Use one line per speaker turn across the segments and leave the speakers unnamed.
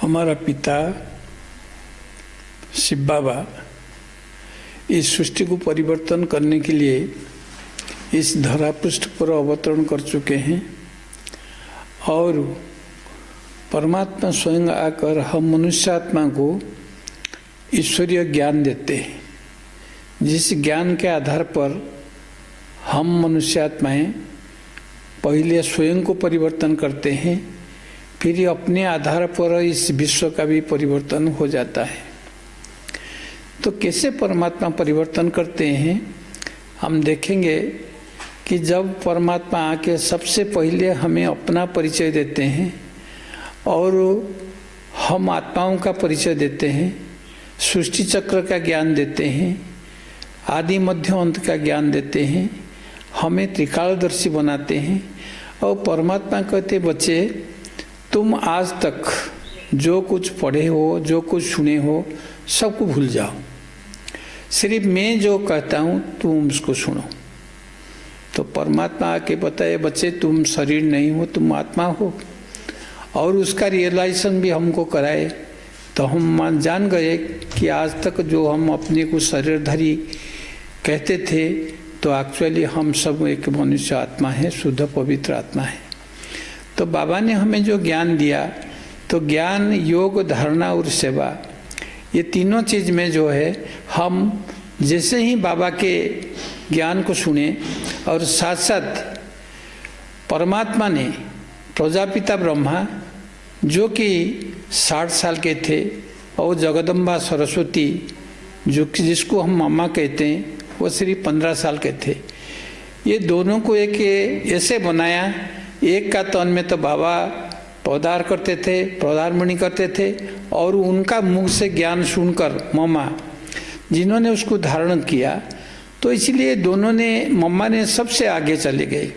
हमारा पिता शिव बाबा इस सृष्टि को परिवर्तन करने के लिए इस धरा पृष्ठ पर अवतरण कर चुके हैं और परमात्मा स्वयं आकर हम मनुष्यात्मा को ईश्वरीय ज्ञान देते हैं, जिस ज्ञान के आधार पर हम मनुष्यात्माएं पहले स्वयं को परिवर्तन करते हैं, फिर अपने आधार पर इस विश्व का भी परिवर्तन हो जाता है। तो कैसे परमात्मा परिवर्तन करते हैं हम देखेंगे कि जब परमात्मा आके सबसे पहले हमें अपना परिचय देते हैं और हम आत्माओं का परिचय देते हैं, सृष्टि चक्र का ज्ञान देते हैं, आदि मध्य अंत का ज्ञान देते हैं, हमें त्रिकालदर्शी बनाते हैं और परमात्मा कहते बच्चे तुम आज तक जो कुछ पढ़े हो, जो कुछ सुने हो, सबको भूल जाओ, सिर्फ मैं जो कहता हूँ तुम उसको सुनो। तो परमात्मा आके बताए बच्चे तुम शरीर नहीं हो, तुम आत्मा हो, और उसका रियलाइजेशन भी हमको कराए। तो हम जान गए कि आज तक जो हम अपने को शरीरधारी कहते थे तो एक्चुअली हम सब एक मनुष्य आत्मा है, शुद्ध पवित्र आत्मा है। तो बाबा ने हमें जो ज्ञान दिया, तो ज्ञान, योग, धारणा और सेवा, ये तीनों चीज़ में जो है हम जैसे ही बाबा के ज्ञान को सुने और साथ साथ परमात्मा ने प्रजापिता ब्रह्मा जो कि 60 साल के थे और जगदम्बा सरस्वती जो कि जिसको हम मामा कहते हैं वो सिर्फ 15 साल के थे। ये दोनों को एक ऐसे बनाया, एक का तन में तो बाबा पौधार करते थे, पौधारमणि करते थे, और उनका मुख से ज्ञान सुनकर मम्मा जिन्होंने उसको धारण किया, तो इसलिए दोनों ने, मम्मा ने सबसे आगे चले गए।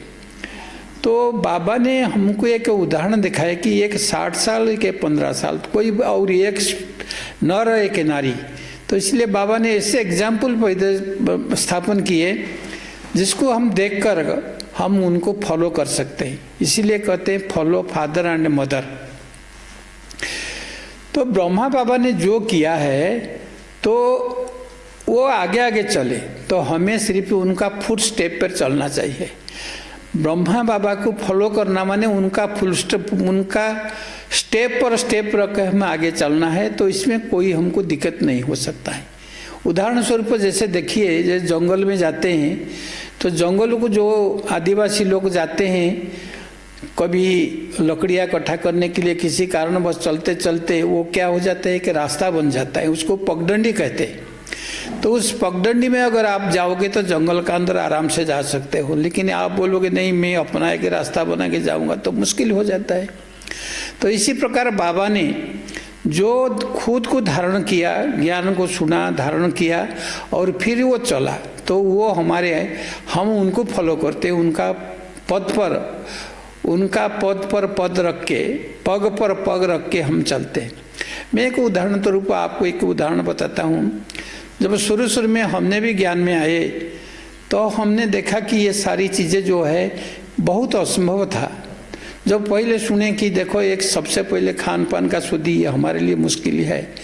तो बाबा ने हमको एक उदाहरण दिखाया कि एक 60 साल, एक 15 साल, कोई और एक नर एक नारी। तो इसलिए बाबा ने ऐसे एग्जाम्पल स्थापन किए जिसको हम देखकर हम उनको फॉलो कर सकते हैं। इसीलिए कहते हैं फॉलो फादर एंड मदर। तो ब्रह्मा बाबा ने जो किया है तो वो आगे आगे चले, तो हमें सिर्फ उनका फुट स्टेप पर चलना चाहिए। ब्रह्मा बाबा को फॉलो करना माने उनका फुल स्टेप, उनका स्टेप पर स्टेप रख के हमें आगे चलना है। तो इसमें कोई हमको दिक्कत नहीं हो सकता है। उदाहरण स्वरूप जैसे देखिए, जैसे जंगल में जाते हैं तो जंगल को जो आदिवासी लोग जाते हैं, कभी लकड़ियाँ इकट्ठा करने के लिए किसी कारणवश चलते चलते वो क्या हो जाता है कि रास्ता बन जाता है, उसको पगडंडी कहते हैं। तो उस पगडंडी में अगर आप जाओगे तो जंगल का अंदर आराम से जा सकते हो, लेकिन आप बोलोगे नहीं मैं अपना एक रास्ता बना के जाऊंगा तो मुश्किल हो जाता है। तो इसी प्रकार बाबा ने जो खुद को धारण किया, ज्ञान को सुना, धारण किया और फिर वो चला, तो वो हमारे, हम उनको फॉलो करते, उनका पद पर पद रख के, पग पर पग रख के हम चलते हैं। मैं एक उदाहरण के रूप आपको एक उदाहरण बताता हूँ। जब शुरू में हमने भी ज्ञान में आए तो हमने देखा कि ये सारी चीज़ें जो है बहुत असंभव था। जब पहले सुने कि देखो एक सबसे पहले खान पान का शुद्धि ये हमारे लिए मुश्किल है,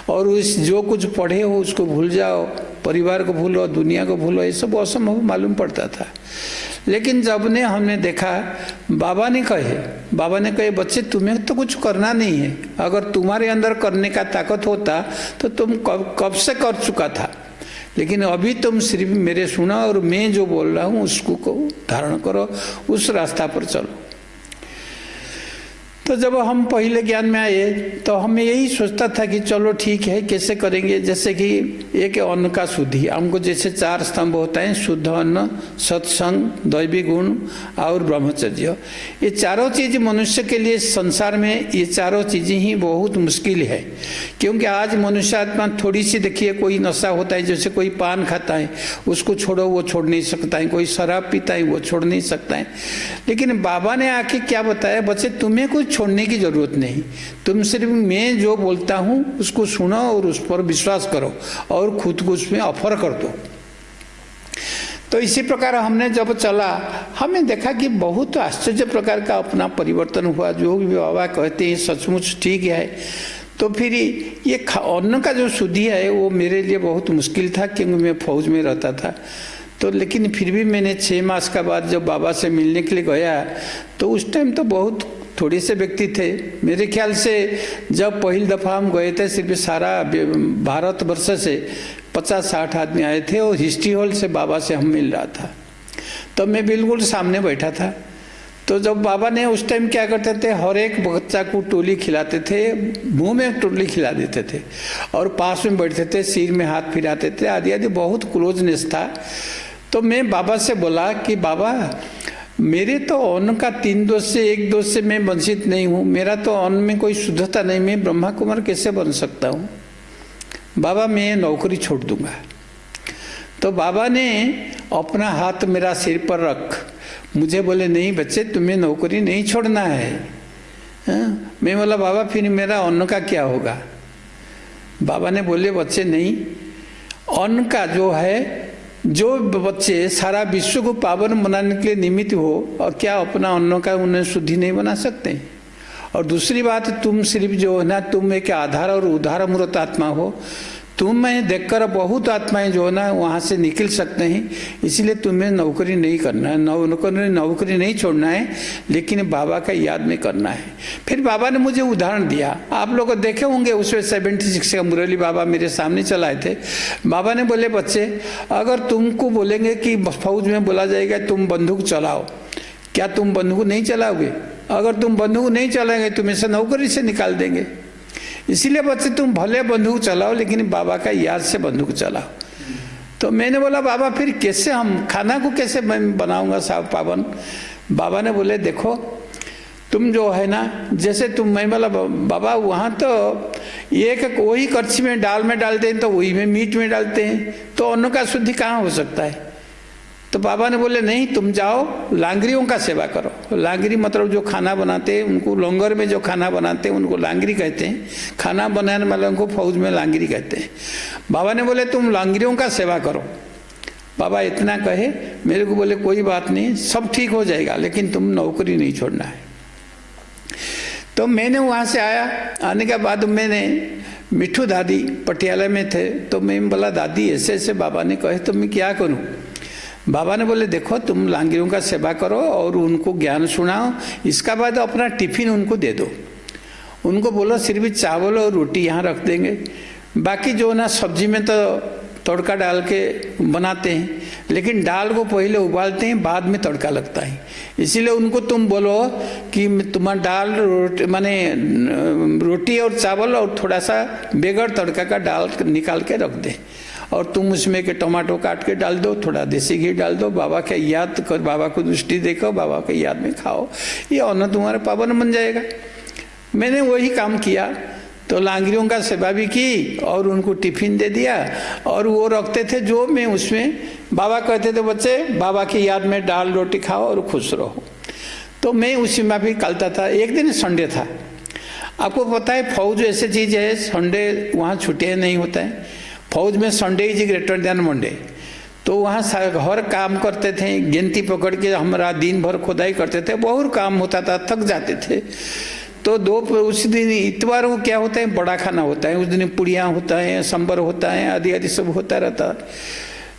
और उस जो कुछ पढ़े हो उसको भूल जाओ, परिवार को भूलो, दुनिया को भूलो, ये सब असंभव मालूम पड़ता था। लेकिन जब ने हमने देखा, बाबा ने कहे बच्चे तुम्हें तो कुछ करना नहीं है, अगर तुम्हारे अंदर करने का ताकत होता तो तुम कब से कर चुका था, लेकिन अभी तुम सिर्फ मेरे सुना और मैं जो बोल रहा हूँ उसको धारण करो, उस रास्ता पर चलो। तो जब हम पहले ज्ञान में आए तो हमें यही सोचता था कि चलो ठीक है, कैसे करेंगे। जैसे कि एक अन्न का शुद्धि, हमको जैसे 4 स्तंभ होता है, शुद्ध अन्न, सत्संग, दैवी गुण और ब्रह्मचर्य। ये चारों चीज़ मनुष्य के लिए संसार में ये चारों चीज़ें ही बहुत मुश्किल है, क्योंकि आज मनुष्य आत्मा थोड़ी सी देखिए, कोई नशा होता है, जैसे कोई पान खाता है उसको छोड़ो वो छोड़ नहीं सकता है, कोई शराब पीता है वो छोड़ नहीं सकता है। लेकिन बाबा ने आके क्या बताया, बच्चे तुम्हें कुछ छोड़ने की जरूरत नहीं, तुम सिर्फ मैं जो बोलता हूँ उसको सुनो और उस पर विश्वास करो और खुद को उसमें ऑफर कर दो। तो इसी प्रकार हमने जब चला, हमें देखा कि बहुत आश्चर्य प्रकार का अपना परिवर्तन हुआ। जो भी बाबा कहते हैं सचमुच ठीक है। तो फिर ये अन्न का जो शुद्धि है वो मेरे लिए बहुत मुश्किल था, क्योंकि मैं फौज में रहता था। तो लेकिन फिर भी मैंने 6 मास का बाद जब बाबा से मिलने के लिए गया, तो उस टाइम तो बहुत थोड़े से व्यक्ति थे। मेरे ख्याल से जब पहली दफ़ा हम गए थे, सिर्फ सारा भारत वर्ष से 50-60 आदमी आए थे, और हिस्ट्री हॉल से बाबा से हम मिल रहा था। तो मैं बिल्कुल सामने बैठा था। तो जब बाबा ने उस टाइम क्या करते थे, हर एक बच्चा को टोली खिलाते थे, मुंह में टोली खिला देते थे, और पास में बैठते थे, सिर में हाथ फिराते थे, आदि आदि, बहुत क्लोजनेस था। तो मैं बाबा से बोला कि बाबा, मेरे तो अन्न का 3 दोष से 1 दोष से मैं वंचित नहीं हूँ, मेरा तो अन्न में कोई शुद्धता नहीं, मैं ब्रह्मा कुमार कैसे बन सकता हूँ? बाबा, मैं नौकरी छोड़ दूंगा। तो बाबा ने अपना हाथ मेरा सिर पर रख मुझे बोले, नहीं बच्चे, तुम्हें नौकरी नहीं छोड़ना है। मैं बोला, बाबा फिर मेरा अन्न का क्या होगा? बाबा ने बोले, बच्चे नहीं, अन्न का जो है, जो बच्चे सारा विश्व को पावन बनाने के लिए निमित्त हो, और क्या अपना अन्न का उन्हें शुद्धि नहीं बना सकते? और दूसरी बात, तुम सिर्फ जो है ना, तुम एक आधार और उधार मूर्त आत्मा हो। तुम्हें देखकर बहुत आत्माएं जो है ना वहाँ से निकल सकते हैं, इसलिए तुम्हें नौकरी नहीं करना है, नौकरी नहीं छोड़ना है, लेकिन बाबा का याद में करना है। फिर बाबा ने मुझे उदाहरण दिया, आप लोग देखे होंगे, उसमें 76 का मुरली बाबा मेरे सामने चलाए थे। बाबा ने बोले, बच्चे, अगर तुमको बोलेंगे कि फौज में बोला जाएगा तुम बंदूक चलाओ, क्या तुम बंदूक नहीं चलाओगे? अगर तुम बंदूक नहीं चलाएंगे, तुम्हें से नौकरी से निकाल देंगे। इसीलिए बच्चे, तुम भले बंदूक चलाओ, लेकिन बाबा का याद से बंदूक चलाओ। तो मैंने बोला, बाबा फिर कैसे, हम खाना को कैसे मैं बनाऊंगा साहब पावन? बाबा ने बोले, देखो तुम जो है ना, जैसे तुम, मैं बोला, बाबा वहाँ तो एक वही कड़छी में दाल में डालते हैं, तो वही में मीट में डालते हैं, तो अन्न का शुद्धि कहाँ हो सकता है? तो बाबा ने बोले, नहीं, तुम जाओ लांगरियों का सेवा करो। लांगरी मतलब जो खाना बनाते हैं उनको, लंगर में जो खाना बनाते हैं उनको लांगरी कहते हैं, खाना बनाने वालों को फौज में लांगरी कहते हैं। बाबा ने बोले, तुम लांगरियों का सेवा करो। बाबा इतना कहे, मेरे को बोले, कोई बात नहीं, सब ठीक हो जाएगा, लेकिन तुम नौकरी नहीं छोड़ना है। तो मैंने वहाँ से आया, आने के बाद मैंने मिठू दादी पटियाला में थे, तो मैं बोला, दादी ऐसे ऐसे बाबा ने कहे, तो मैं क्या करूँ? बाबा ने बोले, देखो तुम लांगरियों का सेवा करो और उनको ज्ञान सुनाओ, इसका बाद अपना टिफिन उनको दे दो, उनको बोलो सिर्फ चावल और रोटी यहाँ रख देंगे, बाकी जो ना सब्जी में तो तड़का डाल के बनाते हैं, लेकिन दाल को पहले उबालते हैं, बाद में तड़का लगता है। इसीलिए उनको तुम बोलो कि तुम्हारा दाल रोटी माने रोटी और चावल और थोड़ा सा बेगर तड़का का दाल निकाल के रख दे, और तुम उसमें के टमाटो काट के डाल दो, थोड़ा देसी घी डाल दो, बाबा के याद कर, बाबा को दृष्टि देखो, बाबा के याद में खाओ, ये अन्न तुम्हारा पावन बन जाएगा। मैंने वही काम किया। तो लांगरियों का सेवा भी की और उनको टिफिन दे दिया, और वो रखते थे जो मैं उसमें, बाबा कहते थे, बच्चे बाबा की याद में दाल रोटी खाओ और खुश रहो। तो मैं उसी में भी करता था। एक दिन संडे था, आपको पता है फौज ऐसी चीज़ है, संडे वहाँ छुट्टियाँ नहीं होता है, फौज में Sunday is greater than Monday. तो वहाँ हर काम करते थे, गिनती पकड़ के हमारा दिन भर खुदाई करते थे, बहुत काम होता था, थक जाते थे। तो उस दिन इतवार को क्या होता है, बड़ा खाना होता है, उस दिन पुड़ियाँ होता है, सांभर होता है, आदि आदि सब होता रहता।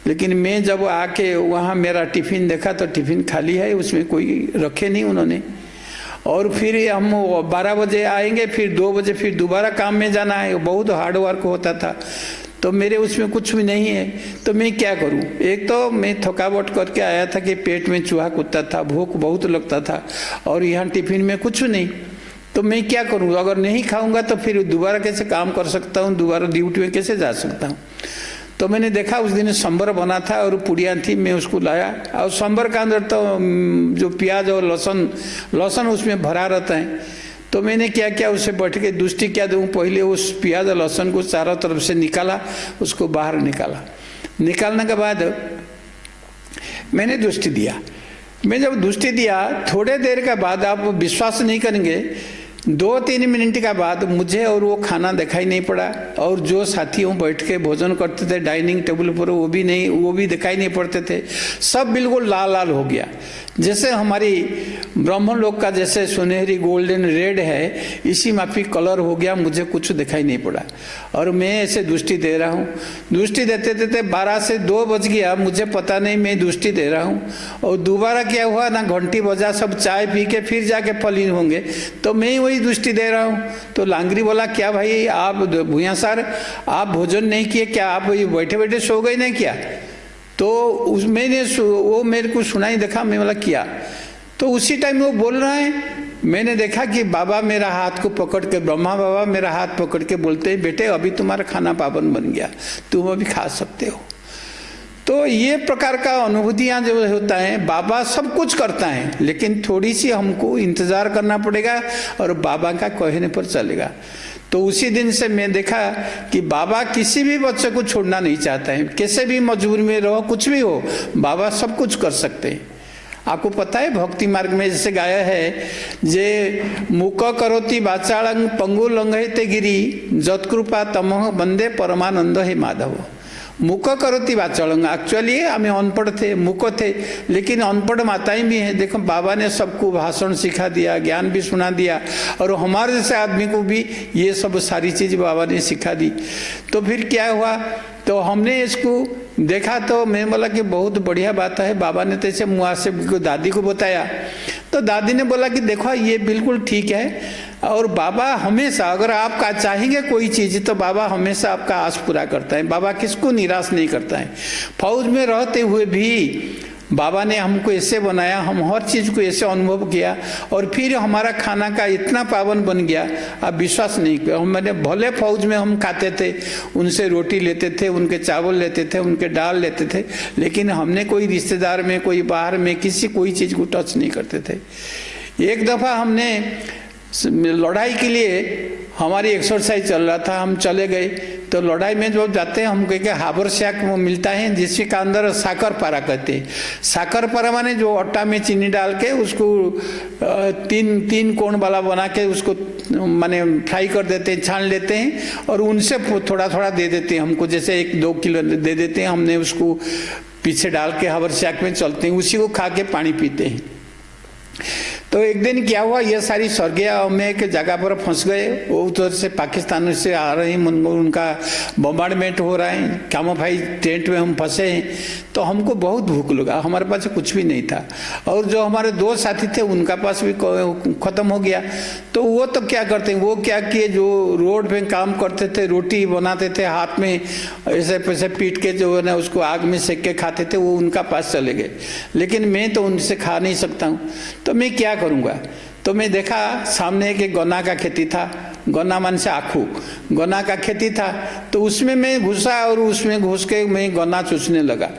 लेकिन मैं जब आके वहाँ मेरा टिफिन देखा तो टिफिन खाली है, उसमें कोई रखे नहीं उन्होंने। और फिर हम 12 बजे आएंगे, फिर 2 बजे फिर दोबारा काम में जाना है, बहुत हार्ड वर्क होता था। तो मेरे उसमें कुछ भी नहीं है, तो मैं क्या करूं? एक तो मैं थकावट करके आया था कि पेट में चूहा कूदता था, भूख बहुत लगता था, और यहाँ टिफिन में कुछ नहीं, तो मैं क्या करूं? अगर नहीं खाऊंगा तो फिर दोबारा कैसे काम कर सकता हूं, दोबारा ड्यूटी में कैसे जा सकता हूं? तो मैंने देखा उस दिन सांभर बना था और पुड़िया थी, मैं उसको लाया, और सांभर का अंदर तो जो प्याज और लहसुन उसमें भरा रहता है। तो मैंने क्या किया, उसे बैठ के दृष्टि क्या दूँ, पहले उस प्याज और लहसुन को चारों तरफ से निकाला, उसको बाहर निकाला। निकालने के बाद मैंने दृष्टि दिया। मैं जब दृष्टि दिया, थोड़े देर के बाद आप विश्वास नहीं करेंगे, 2-3 मिनट का बाद मुझे और वो खाना दिखाई नहीं पड़ा, और जो साथियों बैठ के भोजन करते थे डाइनिंग टेबल पर वो भी दिखाई नहीं पड़ते थे। सब बिल्कुल लाल लाल हो गया, जैसे हमारी ब्रह्मलोक का जैसे सुनहरी गोल्डन रेड है, इसी माफिक कलर हो गया। मुझे कुछ दिखाई नहीं पड़ा और मैं ऐसे दृष्टि दे रहा हूँ। दृष्टि देते देते 12 से 2 बज गया, मुझे पता नहीं मैं दृष्टि दे रहा हूँ। और दोबारा क्या हुआ ना, घंटी बजा, सब चाय पी के फिर जाके फलीन होंगे, तो मैं वही दृष्टि दे रहा हूँ। तो लांगरी बोला, क्या भाई आप भूया सर आप भोजन नहीं किए क्या, आप बैठे बैठे सो गए नहीं क्या? तो मैंने वो मेरे को सुनाई देखा, मैं बोला क्या? तो उसी टाइम वो बोल रहा है, मैंने देखा कि बाबा मेरा हाथ को पकड़ के, ब्रह्मा बाबा मेरा हाथ पकड़ के बोलते हैं, बेटे अभी तुम्हारा खाना पावन बन गया, तुम अभी खा सकते हो। तो ये प्रकार का अनुभूतियां जो होता है, बाबा सब कुछ करता है, लेकिन थोड़ी सी हमको इंतजार करना पड़ेगा और बाबा का कहने पर चलेगा। तो उसी दिन से मैं देखा कि बाबा किसी भी बच्चे को छोड़ना नहीं चाहता है, कैसे भी मजबूरी में रहो, कुछ भी हो, बाबा सब कुछ कर सकते हैं। आपको पता है भक्ति मार्ग में जैसे गाया है, जे मुक करोति वाचालंग पंगु लंघयते गिरी जत्कृपा तमह बंदे परमानंद हे माधव। मुक करोति वाचालंग, एक्चुअली हमें अनपढ़ थे, मुक थे, लेकिन अनपढ़ माताएं भी हैं। देखो बाबा ने सबको भाषण सिखा दिया, ज्ञान भी सुना दिया, और हमारे जैसे आदमी को भी ये सब सारी चीज बाबा ने सिखा दी। तो फिर क्या हुआ, तो हमने इसको देखा, तो मैं बोला कि बहुत बढ़िया बात है। बाबा ने तैसे मुआ से दादी को बताया, तो दादी ने बोला कि देखो ये बिल्कुल ठीक है, और बाबा हमेशा अगर आपका चाहेंगे कोई चीज तो बाबा हमेशा आपका आस पूरा करता है। बाबा किसको निराश नहीं करता है। फौज में रहते हुए भी बाबा ने हमको ऐसे बनाया, हम हर चीज को ऐसे अनुभव किया, और फिर हमारा खाना का इतना पावन बन गया, आप विश्वास नहीं किया। मैंने भले फौज में हम खाते थे, उनसे रोटी लेते थे, उनके चावल लेते थे, उनके दाल लेते थे, लेकिन हमने कोई रिश्तेदार में, कोई बाहर में किसी कोई चीज को टच नहीं करते थे। एक दफा हमने लड़ाई के लिए, हमारी एक्सरसाइज चल रहा था, हम चले गए, तो लड़ाई में जब जाते हैं हम कह के हाबर शाक मिलता है, जिसके अंदर साकर पारा कहते हैं। साकर पारा माने जो आटा में चीनी डाल के उसको तीन कोण वाला बना के उसको माने फ्राई कर देते हैं, छान लेते हैं, और उनसे थोड़ा थोड़ा दे देते हैं हमको, जैसे 1-2 किलो दे देते हैं। हमने उसको पीछे डाल के हाबर शाक में चलते हैं, उसी को खा के पानी पीते हैं। तो एक दिन क्या हुआ, ये सारी स्वर्गीय में एक जगह पर फंस गए, वो उधर से पाकिस्तान से आ रहे हैं, उनका बम्बार्डमेंट हो रहा है, कामोफाई टेंट में हम फंसे हैं। तो हमको बहुत भूख लगा, हमारे पास कुछ भी नहीं था, और जो हमारे 2 साथी थे उनका पास भी खत्म हो गया। तो वो तो क्या करते हैं, वो क्या किए, जो रोड पे काम करते थे, रोटी बनाते थे, हाथ में ऐसे पैसे पीट के जो है ना उसको आग में सेक के खाते थे, वो उनका पास चले गए। लेकिन मैं तो उनसे खा नहीं सकता हूँ, तो मैं क्या करूँगा। तो मैं देखा सामने एक गन्ना का खेती था, गन्ना मन से आखू गन्ना का खेती था, तो उसमें मैं घुसा और उसमें घुस के मैं गन्ना चूसने लगा।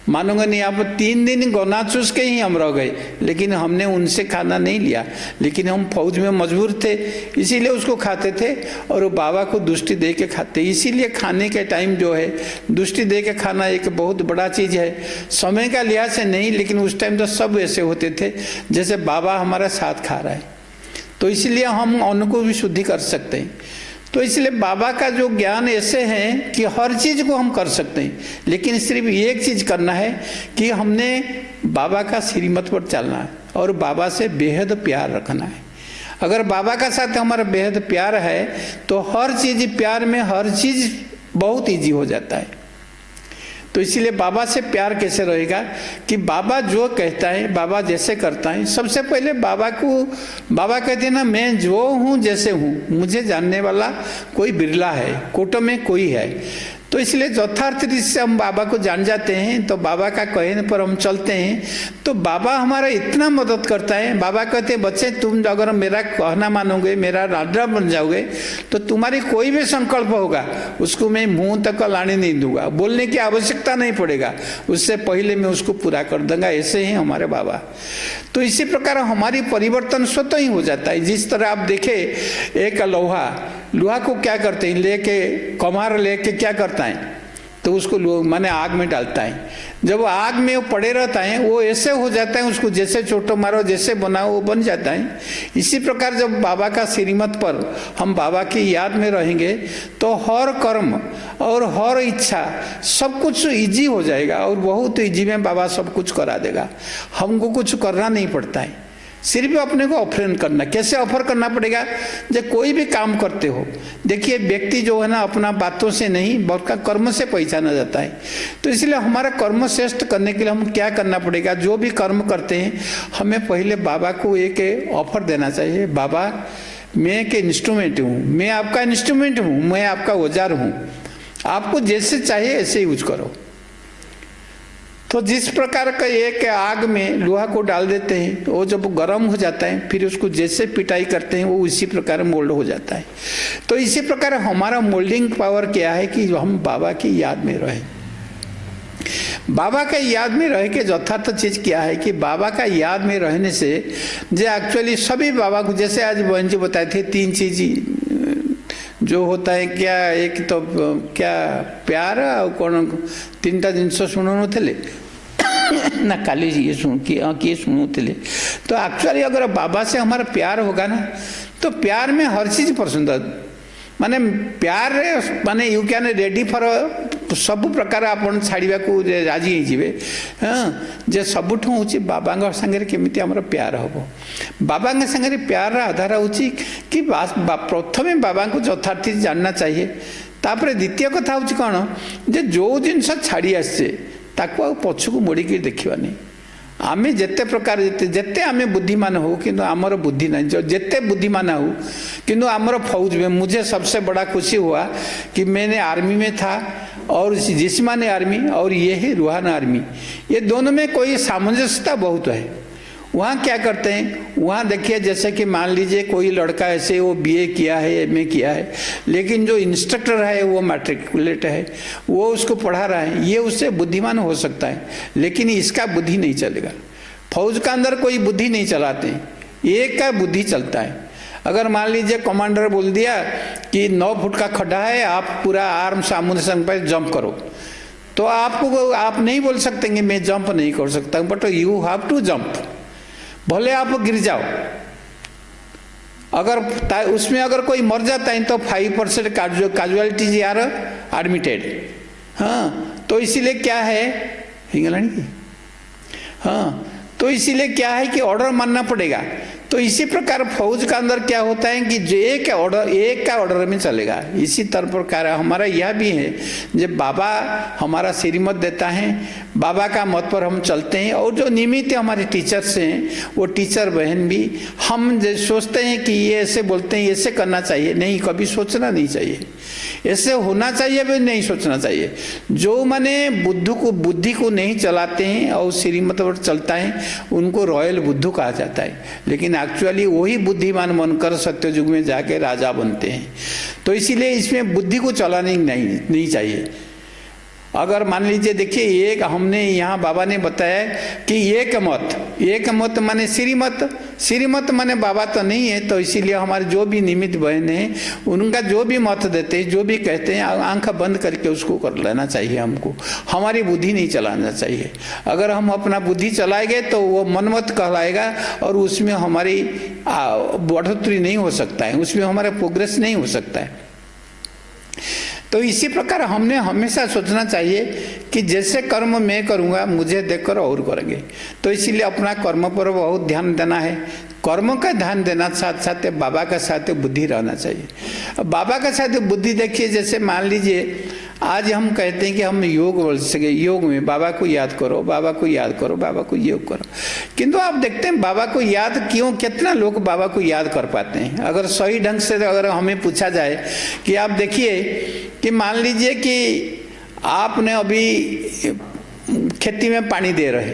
मानूंगा नहीं आप, 3 दिन गन्ना चूस के ही हम रह गए, लेकिन हमने उनसे खाना नहीं लिया, लेकिन हम फौज में मजबूर थे, इसीलिए उसको खाते थे, और वो बाबा को दृष्टि दे के खाते। इसीलिए खाने के टाइम जो है दृष्टि दे के खाना एक बहुत बड़ा चीज है, समय का लिहाज से नहीं, लेकिन उस टाइम तो सब ऐसे होते थे जैसे बाबा हमारा साथ खा रहा है। तो इसलिए हम अन्न को भी शुद्धि कर सकते हैं। तो इसलिए बाबा का जो ज्ञान ऐसे है कि हर चीज को हम कर सकते हैं, लेकिन सिर्फ एक चीज करना है कि हमने बाबा का श्रीमत पर चलना है और बाबा से बेहद प्यार रखना है। अगर बाबा का साथ हमारा बेहद प्यार है तो हर चीज, प्यार में हर चीज बहुत इजी हो जाता है। तो इसीलिए बाबा से प्यार कैसे रहेगा कि बाबा जो कहता है, बाबा जैसे करता है। सबसे पहले बाबा कहते हैं ना, मैं जो हूँ जैसे हूँ, मुझे जानने वाला कोई बिरला है, कोटों में कोई है। तो इसलिए यथार्थ रीति से हम बाबा को जान जाते हैं, तो बाबा का कहने पर हम चलते हैं, तो बाबा हमारा इतना मदद करता है। बाबा कहते हैं बच्चे तुम अगर मेरा कहना मानोगे, मेरा राजा बन जाओगे, तो तुम्हारी कोई भी संकल्प होगा उसको मैं मुंह तक लाने नहीं दूंगा, बोलने की आवश्यकता नहीं पड़ेगा, उससे पहले मैं उसको पूरा कर दूंगा। ऐसे ही हमारे बाबा। तो इसी प्रकार हमारी परिवर्तन स्वतः ही हो जाता है। जिस तरह आप देखे एक लोहा को क्या करते हैं, लेके कमार लेके क्या करता है, तो उसको लोग माने आग में डालता है। जब वो आग में वो पड़े रहता है वो ऐसे हो जाता है, उसको जैसे छोटो मारो जैसे बनाओ वो बन जाता है। इसी प्रकार जब बाबा का श्रीमत पर हम बाबा की याद में रहेंगे तो हर कर्म और हर इच्छा सब कुछ इजी हो जाएगा और बहुत इजी में बाबा सब कुछ करा देगा। हमको कुछ करना नहीं पड़ता है, सिर्फ अपने को ऑफर करना। कैसे ऑफर करना पड़ेगा? जब कोई भी काम करते हो, देखिए व्यक्ति जो है ना अपना बातों से नहीं बल्कि कर्म से पहचाना जाता है। तो इसलिए हमारा कर्म श्रेष्ठ करने के लिए हम क्या करना पड़ेगा? जो भी कर्म करते हैं हमें पहले बाबा को एक ऑफर देना चाहिए। बाबा मैं एक इंस्ट्रूमेंट हूँ, मैं आपका इंस्ट्रूमेंट हूँ, मैं आपका औजार हूँ, आपको जैसे चाहिए ऐसे यूज करो। तो जिस प्रकार का एक आग में लोहा को डाल देते हैं तो वो जब गर्म हो जाता है फिर उसको जैसे पिटाई करते हैं वो उसी प्रकार मोल्ड हो जाता है। तो इसी प्रकार हमारा मोल्डिंग पावर क्या है कि हम बाबा की याद में रहें। बाबा का याद में रह के यथार्थ चीज क्या है कि बाबा का याद में रहने से जो एक्चुअली सभी बाबा को, जैसे आज बहन जी बताए थे, 3 चीज जो होता है क्या, एक तो क्या प्यार और कौन 3टा जिनस शुणु थे ना काली ये शुणुले। तो एक्चुअली अगर बाबा से हमारा प्यार होगा ना तो प्यार में हर चीज पसंद माने प्यार माने यू कैन रेडी फॉर सब प्रकार आपन छाड़िया को राजी हो। हाँ जे सबुठ हूँ बाबा संगे केमिति आमर प्यार हम। बाबा संगे प्यार आधार हूँ कि प्रथमे बाबा को यथार्थ जानना चाहिए। तापर द्वितीय कथा हूँ कौन जे जो जिनस छाड़ी आसे ताको पछकू मोड़ी देखवानी। आमे जेते प्रकार जेते आमे बुद्धिमान हो कि आमर बुद्धि नहीं, जो जेते बुद्धिमान हो कि आमर फौज में। मुझे सबसे बड़ा खुशी हुआ कि मैंने आर्मी में था और जिस्मानी आर्मी और ये ही रूहानी आर्मी, ये दोनों में कोई सामंजस्यता बहुत है। वहाँ क्या करते हैं, वहाँ देखिए जैसे कि मान लीजिए कोई लड़का ऐसे वो बीए किया है, एमए किया है, लेकिन जो इंस्ट्रक्टर है वो मैट्रिकुलेट है, वो उसको पढ़ा रहा है, ये उससे बुद्धिमान हो सकता है लेकिन इसका बुद्धि नहीं चलेगा। फौज का अंदर कोई बुद्धि नहीं चलाते, एक का बुद्धि चलता है। अगर मान लीजिए कमांडर बोल दिया कि 9 फुट का खड्डा है, आप पूरा आर्म्स आमुनेशन पर जंप करो, तो आप नहीं बोल सकते कि मैं जंप नहीं कर सकता, but you have to jump. भले आप गिर जाओ, अगर उसमें अगर कोई मर जाता है तो 5% कैजुअलिटीज आर एडमिटेड। हाँ तो इसीलिए क्या है इंग्लैंड, हाँ तो इसीलिए क्या है कि ऑर्डर मानना पड़ेगा। तो इसी प्रकार फौज का अंदर क्या होता है कि जो एक का ऑर्डर में चलेगा। इसी तरह प्रकार हमारा यह भी है जब बाबा हमारा श्रीमत देता है, बाबा का मत पर हम चलते हैं और जो निमित्त हमारे टीचर्स हैं वो टीचर बहन भी हम सोचते हैं कि ये ऐसे बोलते हैं ऐसे करना चाहिए, नहीं कभी सोचना नहीं चाहिए, ऐसे होना चाहिए भी नहीं सोचना चाहिए। जो माने बुद्धि को नहीं चलाते हैं और श्रीमत पर चलता है उनको रॉयल बुद्धू कहा जाता है, लेकिन एक्चुअली वही बुद्धिमान बनकर सत्ययुग में जाके राजा बनते हैं। तो इसीलिए इसमें बुद्धि को चलाने नहीं चाहिए। अगर मान लीजिए देखिए एक हमने यहाँ बाबा ने बताया कि एक मत माने श्रीमत माने बाबा तो नहीं है, तो इसीलिए हमारे जो भी निमित्त बहन हैं उनका जो भी मत देते हैं, जो भी कहते हैं, आंख बंद करके उसको कर लेना चाहिए। हमको हमारी बुद्धि नहीं चलाना चाहिए। अगर हम अपना बुद्धि चलाएंगे तो वो मनमत कहलाएगा और उसमें हमारी बढ़ोतरी नहीं हो सकता है, उसमें हमारा प्रोग्रेस नहीं हो सकता है। तो इसी प्रकार हमने हमेशा सोचना चाहिए कि जैसे कर्म मैं करूँगा मुझे देखकर और करेंगे। तो इसीलिए अपना कर्म पर बहुत ध्यान देना है। कर्म का ध्यान देना साथ साथ बाबा का साथ बुद्धि रहना चाहिए। अब बाबा का साथ बुद्धि देखिए, जैसे मान लीजिए आज हम कहते हैं कि हम योग बोल सके, योग में बाबा को याद करो, बाबा को याद करो, बाबा को योग करो, किंतु आप देखते हैं बाबा को याद क्यों, कितना लोग बाबा को याद कर पाते हैं। अगर सही ढंग से अगर हमें पूछा जाए कि आप देखिए कि मान लीजिए कि आपने अभी खेती में पानी दे रहे,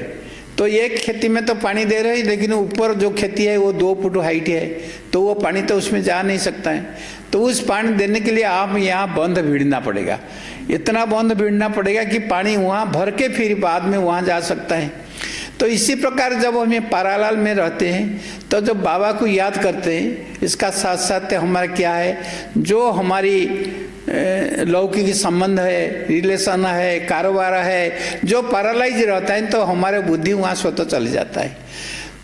तो एक खेती में तो पानी दे रहे हैं लेकिन ऊपर जो खेती है वो 2 फुट हाइट है, तो वो पानी तो उसमें जा नहीं सकता है। तो उस पानी देने के लिए आप यहाँ बंद भिड़ना पड़ेगा, इतना बंद भिड़ना पड़ेगा कि पानी वहाँ भर के फिर बाद में वहाँ जा सकता है। तो इसी प्रकार जब हमें पारालाल में रहते हैं तो जब बाबा को याद करते हैं, इसका साथ साथ हमारा क्या है, जो हमारी लौकिक संबंध है, रिलेशन है, कारोबार है, जो पैरालाइज रहता है तो हमारे बुद्धि वहाँ स्वतः चले जाता है।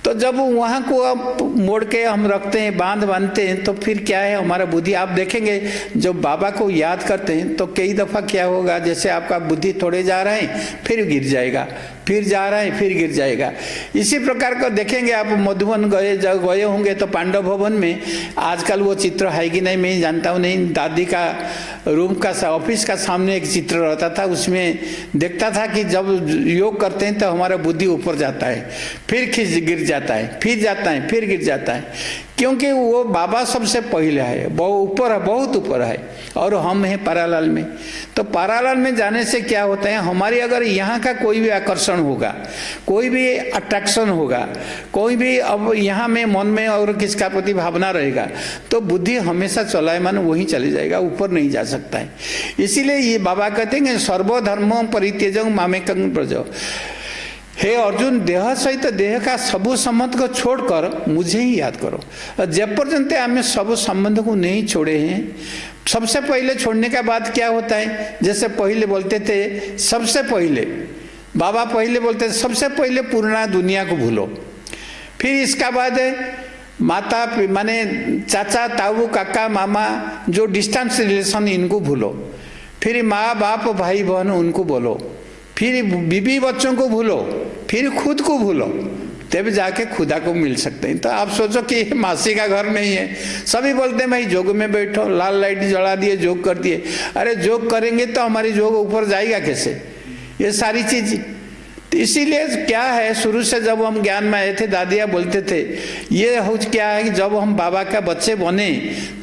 तो जब वहाँ को अब मोड़ के हम रखते हैं, बांधते हैं, तो फिर क्या है, हमारा बुद्धि, आप देखेंगे जब बाबा को याद करते हैं तो कई दफ़ा क्या होगा, जैसे आपका बुद्धि थोड़े जा रहे हैं फिर गिर जाएगा, फिर जा रहे हैं फिर गिर जाएगा। इसी प्रकार का देखेंगे आप, मधुबन गए होंगे तो पांडव भवन में आजकल वो चित्र है कि नहीं मैं जानता हूँ, नहीं, दादी का रूम का ऑफिस का सामने एक चित्र रहता था, उसमें देखता था कि जब योग करते हैं तो हमारा बुद्धि ऊपर जाता है, फिर गिर जाता है, फिर जाता है, फिर गिर जाता है, क्योंकि वो बाबा सबसे पहले है, बहुत ऊपर है, बहुत ऊपर है, और हम हैं पारालाल में। तो पारालाल में जाने से क्या होता है, हमारी अगर यहाँ का कोई भी आकर्षण होगा, कोई भी अट्रैक्शन होगा, कोई भी अब यहाँ में मन में और किसका प्रति भावना रहेगा, तो बुद्धि हमेशा चलायमान वहीं चले जाएगा, ऊपर नहीं जा सकता है। इसीलिए ये बाबा कहते हैं सर्वधर्मों परित्यजं मामेकं व्रज। हे अर्जुन, देह सहित देह का सबु संबंध को छोड़कर मुझे ही याद करो। जब पर्यंत हमें सब संबंध को नहीं छोड़े हैं, सबसे पहले छोड़ने के बाद क्या होता है, जैसे पहले बोलते थे, सबसे पहले बाबा पहले बोलते थे सबसे पहले पुराना दुनिया को भूलो, फिर इसका बाद माता माने चाचा ताऊ काका मामा जो डिस्टेंस रिलेशन इनको भूलो, फिर माँ बाप भाई बहन उनको बोलो, फिर बीबी बच्चों को भूलो, फिर खुद को भूलो, तब जाके खुदा को मिल सकते हैं। तो आप सोचो कि मासी का घर नहीं है, सभी बोलते हैं भाई जोग में बैठो, लाल लाइट जला दिए, जोग कर दिए। अरे जोग करेंगे तो हमारी जोग ऊपर जाएगा कैसे, ये सारी चीज। तो इसीलिए क्या है, शुरू से जब हम ज्ञान में आए थे, दादिया बोलते थे ये हो क्या है कि जब हम बाबा का बच्चे बने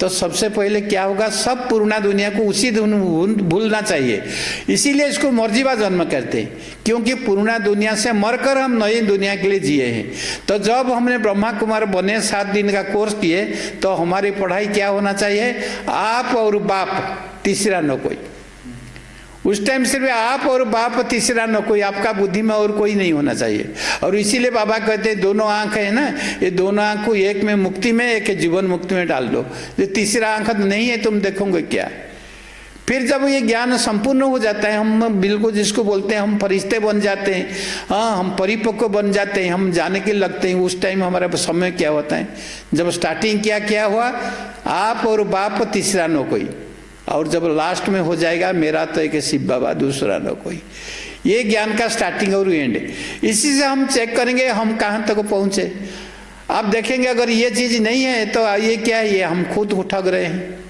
तो सबसे पहले क्या होगा, सब पुराना दुनिया को उसी दिन भूलना चाहिए। इसीलिए इसको मर्जीबा जन्म कहते हैं, क्योंकि पुराना दुनिया से मरकर हम नई दुनिया के लिए जिए हैं। तो जब हमने ब्रह्मा कुमार बने, 7 दिन का कोर्स किए, तो हमारी पढ़ाई क्या होना चाहिए, आप और बाप, तीसरा न कोई। उस टाइम सिर्फ आप और बाप, तीसरा न कोई, आपका बुद्धि में और कोई नहीं होना चाहिए। और इसीलिए बाबा कहते हैं दोनों आंख है ना, ये दोनों आंख को एक में मुक्ति में, एक जीवन मुक्ति में डाल दो। ये तीसरा आंख नहीं है, तुम देखोगे क्या। फिर जब ये ज्ञान संपूर्ण हो जाता है, हम बिल्कुल जिसको बोलते हैं हम फरिश्ते बन जाते हैं, हाँ हम परिपक्व बन जाते हैं, हम जाने के लगते हैं। उस टाइम हमारा समय क्या होता है, जब स्टार्टिंग क्या हुआ, आप और बाप, तीसरा न कोई, और जब लास्ट में हो जाएगा मेरा तो एक शिव बाबा, दूसरा न कोई। ये ज्ञान का स्टार्टिंग और एंड। इसी से हम चेक करेंगे हम कहाँ तक पहुँचे। आप देखेंगे अगर ये चीज़ नहीं है तो ये क्या है, ये हम खुद को ठग रहे हैं।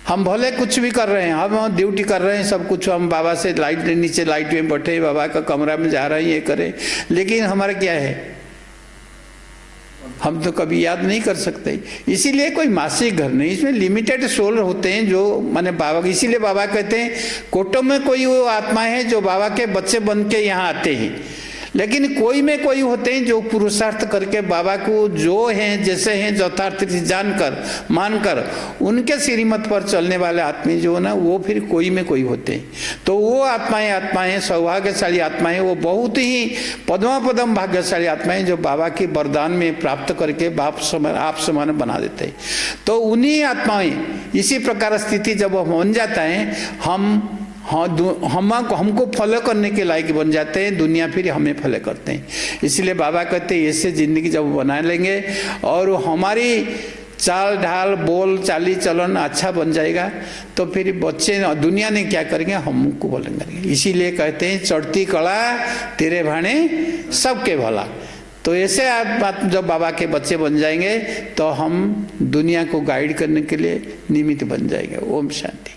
हम भले कुछ भी कर रहे हैं, हम ड्यूटी कर रहे हैं, सब कुछ हम बाबा से लाइट नीचे लाइट में बैठे, बाबा का कमरा में जा रहे हैं, ये करें, लेकिन हमारा क्या है, हम तो कभी याद नहीं कर सकते। इसीलिए कोई मासिक घर नहीं, इसमें लिमिटेड सोल होते हैं जो माने बाबा। इसीलिए बाबा कहते हैं कोटों में कोई वो आत्मा है जो बाबा के बच्चे बन के यहाँ आते हैं, लेकिन कोई में कोई होते हैं जो पुरुषार्थ करके बाबा को जो हैं जैसे हैं यथार्थ जानकर मानकर उनके श्रीमत पर चलने वाले आत्मा जो है ना, वो फिर कोई में कोई होते हैं। तो वो आत्माएं सौभाग्यशाली आत्माएं, वो बहुत ही पद्म भाग्यशाली आत्माएं जो बाबा के वरदान में प्राप्त करके बाप समान आप समान बना देते हैं। तो उन्हीं आत्माएं इसी प्रकार स्थिति जब बन जाता है, हम हमको फॉलो करने के लायक बन जाते हैं, दुनिया फिर हमें फॉलो करते हैं। इसलिए बाबा कहते हैं ऐसे जिंदगी जब बना लेंगे और हमारी चाल ढाल बोल चाली चलन अच्छा बन जाएगा, तो फिर बच्चे दुनिया ने क्या करेंगे, हमको बोलेंगे। इसीलिए कहते हैं चढ़ती कला तेरे भाणे सबके भला। तो ऐसे आप जब बाबा के बच्चे बन जाएंगे तो हम दुनिया को गाइड करने के लिए निमित्त बन जाएंगे। ओम शांति।